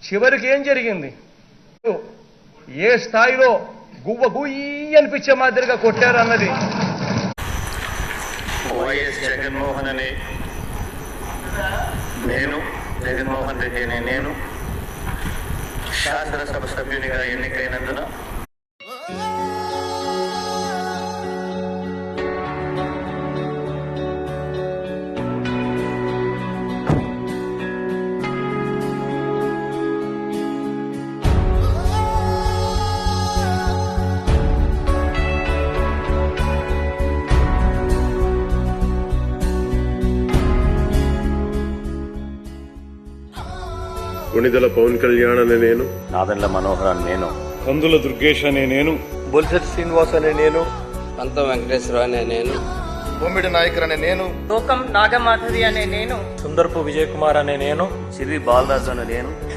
చివరికి ఏం జరిగింది? ఏ స్థాయిలో గువ్వ గుయ్యి అనిపించే మాదిరిగా కొట్టారు అన్నది. వైఎస్ జగన్మోహన్ అనే జగన్మోహన్ రెడ్డి అనే నేను శాసనసభ సభ్యునిగా ఎన్నికైనందున కొణిదెల పవన్ కళ్యాణ్ అనే నేను, నాదెండ్ల మనోహర్ అని నేను, కందుల దుర్గేష్ అనే నేను, బొల్సెట్ శ్రీనివాస్ అనే నేను, పంతం వెంకటేశ్వర అనే నేను, బొమ్మిడి నాయకర్ అనే నేను, లోకం నాగమాధవి అనే నేను, సుందర్పు విజయ్ కుమార్ అనే నేను, సిరి బాలరాజు అనే నేను,